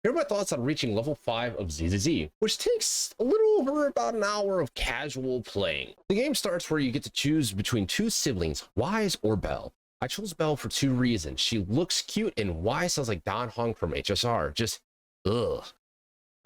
Here are my thoughts on reaching level 5 of ZZZ, which takes a little over about an hour of casual playing. The game starts where you get to choose between two siblings, Wise or Belle. I chose Belle for two reasons. She looks cute and Wise sounds like Don Hung from HSR. Just, ugh.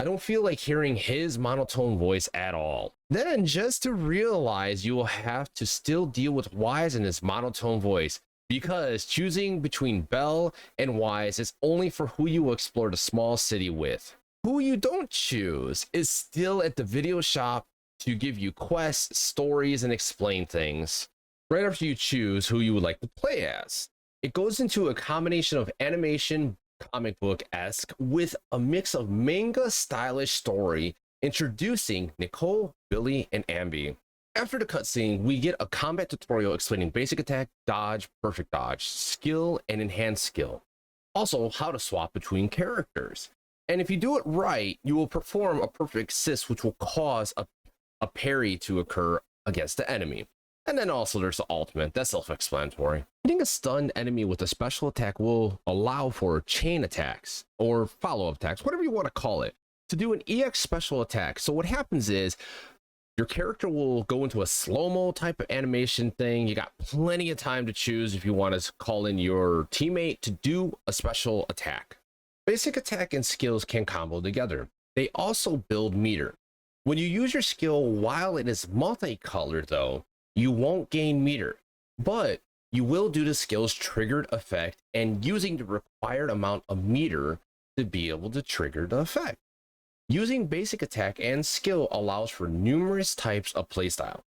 I don't feel like hearing his monotone voice at all. Then, just to realize you will have to still deal with Wise and his monotone voice, because choosing between Belle and Wise is only for who you will explore the small city with. Who you don't choose is still at the video shop to give you quests, stories, and explain things. Right after you choose who you would like to play as, it goes into a combination of animation, comic book-esque, with a mix of manga stylish story introducing Nicole, Billy, and Ambi. After the cutscene, we get a combat tutorial explaining basic attack, dodge, perfect dodge, skill, and enhanced skill. Also, how to swap between characters. And if you do it right, you will perform a perfect assist, which will cause a parry to occur against the enemy. And then also there's the ultimate, that's self-explanatory. Hitting a stunned enemy with a special attack will allow for chain attacks, or follow-up attacks, whatever you want to call it, to do an EX special attack. So what happens is, your character will go into a slow-mo type of animation thing. You got plenty of time to choose if you want to call in your teammate to do a special attack. Basic attack and skills can combo together. They also build meter. When you use your skill while it is multicolored though, you won't gain meter, but you will do the skill's triggered effect and using the required amount of meter to be able to trigger the effect. Using basic attack and skill allows for numerous types of playstyle.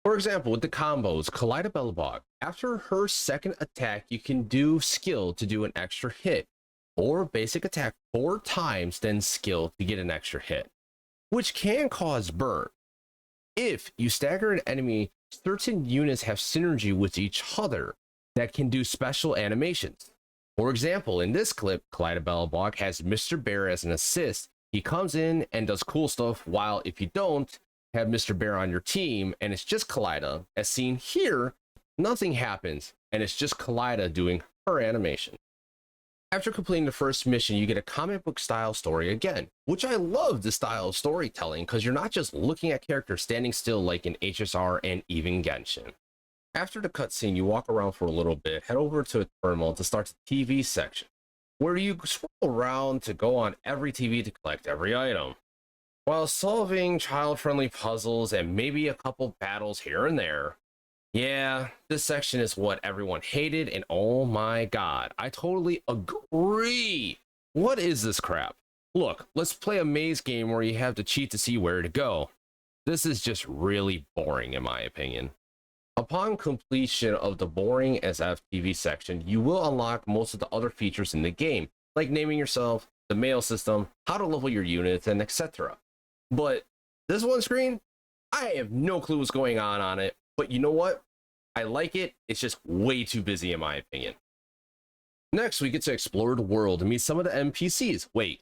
For example, with the combos, Kaleida Bellabog, after her second attack, you can do skill to do an extra hit, or basic attack 4 times, then skill to get an extra hit, which can cause burn. If you stagger an enemy, certain units have synergy with each other that can do special animations. For example, in this clip, Kaleida Bellabog has Mr. Bear as an assist. He comes in and does cool stuff, while if you don't have Mr. Bear on your team and it's just Kaleida, as seen here, nothing happens and it's just Kaleida doing her animation. After completing the first mission, you get a comic book style story again, which I love the style of storytelling because you're not just looking at characters standing still like in HSR and even Genshin. After the cutscene, you walk around for a little bit, head over to a terminal to start the TV section, where you scroll around to go on every TV to collect every item, while solving child-friendly puzzles and maybe a couple battles here and there. Yeah, this section is what everyone hated, and oh my god, I totally agree. What is this crap? Look, let's play a maze game where you have to cheat to see where to go. This is just really boring in my opinion. Upon completion of the boring SF TV section, you will unlock most of the other features in the game, like naming yourself, the mail system, how to level your units, and etc. But this one screen, I have no clue what's going on it, but you know what? I like it, it's just way too busy in my opinion. Next, we get to explore the world and meet some of the NPCs. Wait,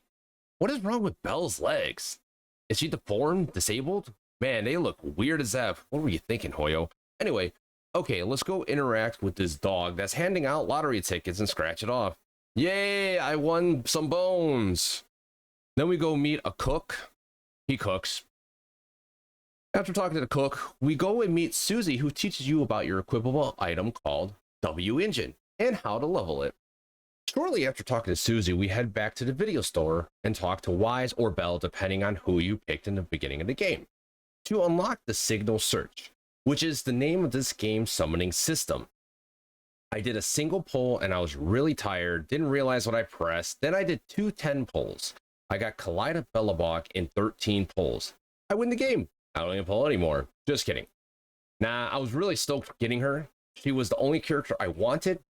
what is wrong with Belle's legs? Is she deformed, disabled? Man, they look weird as F. What were you thinking, Hoyo? Anyway, okay, let's go interact with this dog that's handing out lottery tickets and scratch it off. Yay, I won some bones. Then we go meet a cook. He cooks. After talking to the cook, we go and meet Susie, who teaches you about your equipable item called W Engine and how to level it. Shortly after talking to Susie, we head back to the video store and talk to Wise or Belle, depending on who you picked in the beginning of the game, to unlock the Signal Search, which is the name of this game's summoning system. I did a single pull and I was really tired, didn't realize what I pressed. Then I did 2 10 pulls. I got Kaleida Bellabog in 13 pulls. I win the game. I don't even pull anymore. Just kidding. Nah, I was really stoked getting her. She was the only character I wanted.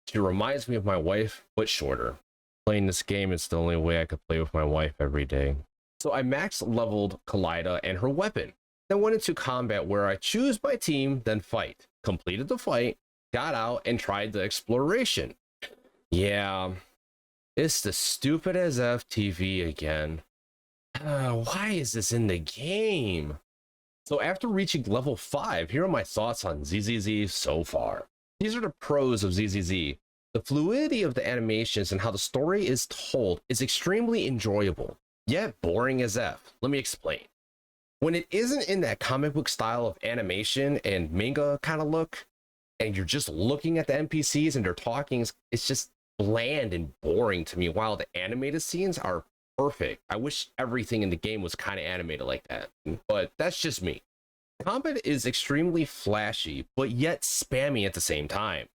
She reminds me of my wife, but shorter. Playing this game is the only way I could play with my wife every day. So I max leveled Kaleida and her weapon. Then went into combat where I choose my team, then fight. Completed the fight, got out, and tried the exploration. Yeah, it's the stupid as F TV again. Why is this in the game? So after reaching level 5, here are my thoughts on ZZZ so far. These are the pros of ZZZ. The fluidity of the animations and how the story is told is extremely enjoyable, yet boring as F. Let me explain. When it isn't in that comic book style of animation and manga kind of look, and you're just looking at the NPCs and they're talking, it's just bland and boring to me, while the animated scenes are perfect. I wish everything in the game was kind of animated like that, but that's just me. Combat is extremely flashy, but yet spammy at the same time,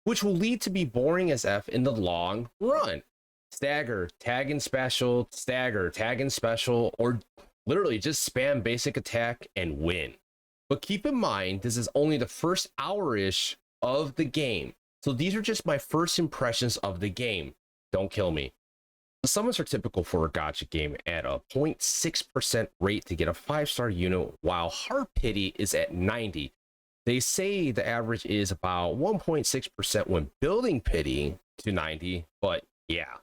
which will lead to be boring as F in the long run. Stagger, tag and special, stagger, tag and special, or literally just spam basic attack and win. But keep in mind, this is only the first hour-ish of the game, so these are just my first impressions of the game. Don't kill me. The summons are typical for a gacha game at a 0.6% rate to get a 5-star unit, while Heart Pity is at 90. They say the average is about 1.6% when building Pity to 90, but yeah.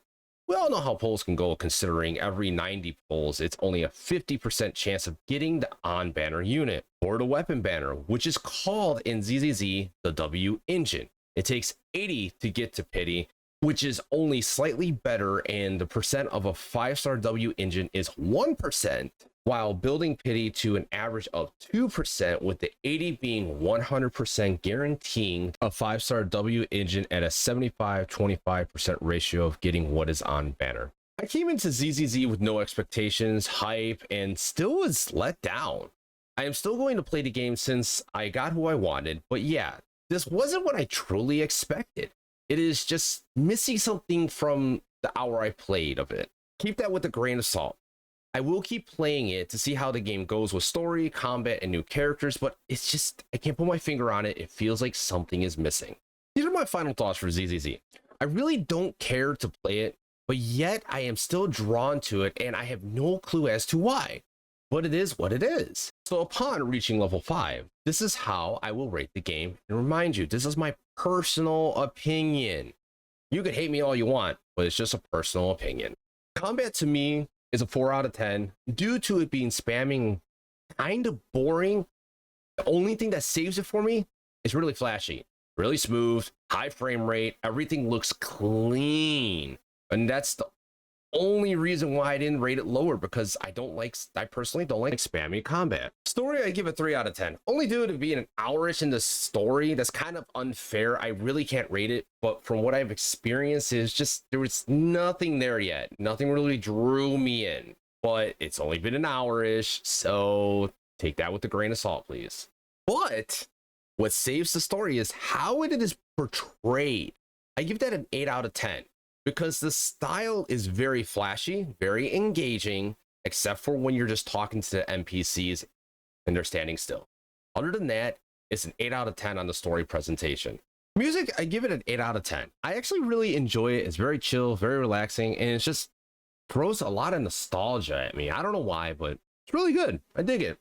We all know how pulls can go, considering every 90 pulls, it's only a 50% chance of getting the on-banner unit, or the weapon banner, which is called in ZZZ the W engine. It takes 80 to get to Pity, which is only slightly better, and the percent of a 5-star W engine is 1%, while building Pity to an average of 2%, with the 80 being 100% guaranteeing a 5-star W engine at a 75-25% ratio of getting what is on banner. I came into ZZZ with no expectations, hype, and still was let down. I am still going to play the game since I got who I wanted, but yeah, this wasn't what I truly expected. It is just missing something from the hour I played of it. Keep that with a grain of salt. I will keep playing it to see how the game goes with story, combat, and new characters, but it's just, I can't put my finger on it. It feels like something is missing. These are my final thoughts for ZZZ. I really don't care to play it, but yet I am still drawn to it, and I have no clue as to why. But it is what it is. So upon reaching level 5, this is how I will rate the game. And remind you, this is my personal opinion. You could hate me all you want, but it's just a personal opinion. Combat to me is a 4 out of 10 due to it being spamming kind of boring. The only thing that saves it for me is really flashy, really smooth, high frame rate. Everything looks clean. And that's the only reason why I didn't rate it lower, because I personally don't like spammy combat. Story, I give a 3 out of 10. Only due to being an hour-ish in the story, that's kind of unfair. I really can't rate it, but from what I've experienced, is just, there was nothing there yet. Nothing really drew me in, but it's only been an hour-ish, so take that with a grain of salt, please. But what saves the story is how it is portrayed. I give that an 8 out of 10. Because the style is very flashy, very engaging, except for when you're just talking to the NPCs and they're standing still. Other than that, it's an 8 out of 10 on the story presentation. Music, I give it an 8 out of 10. I actually really enjoy it. It's very chill, very relaxing, and it's just throws a lot of nostalgia at me. I don't know why, but it's really good. I dig it.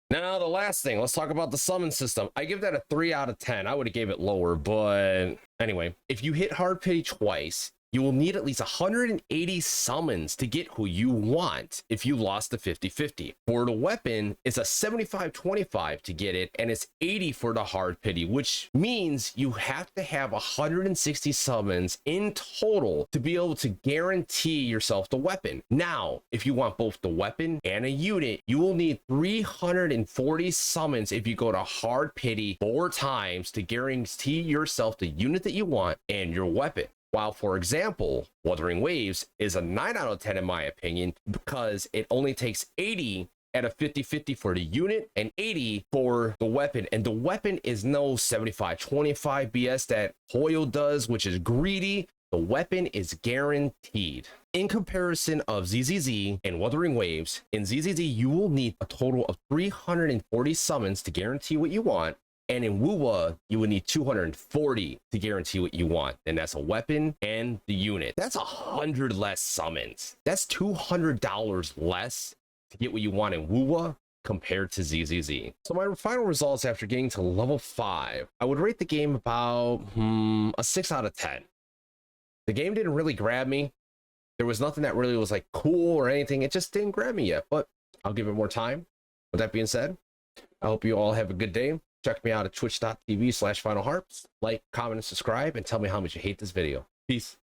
Now, the last thing, let's talk about the summon system. I give that a 3 out of 10. I would have gave it lower, but anyway, if you hit Hard Pity twice, you will need at least 180 summons to get who you want if you lost the 50-50. For the weapon, it's a 75-25 to get it, and it's 80 for the Hard Pity, which means you have to have 160 summons in total to be able to guarantee yourself the weapon. Now, if you want both the weapon and a unit, you will need 340 summons if you go to Hard Pity 4 times to guarantee yourself the unit that you want and your weapon. While, for example, Wuthering Waves is a 9 out of 10 in my opinion, because it only takes 80 at a 50-50 for the unit and 80 for the weapon. And the weapon is no 75-25 BS that Hoyle does, which is greedy. The weapon is guaranteed. In comparison of ZZZ and Wuthering Waves, in ZZZ you will need a total of 340 summons to guarantee what you want. And in WUWA, you would need 240 to guarantee what you want. And that's a weapon and the unit. That's 100 less summons. That's $200 less to get what you want in WUWA compared to ZZZ. So my final results after getting to level 5, I would rate the game about a 6 out of 10. The game didn't really grab me. There was nothing that really was like cool or anything. It just didn't grab me yet, but I'll give it more time. With that being said, I hope you all have a good day. Check me out at twitch.tv/FinalHarps. Like, comment, and subscribe, and tell me how much you hate this video. Peace.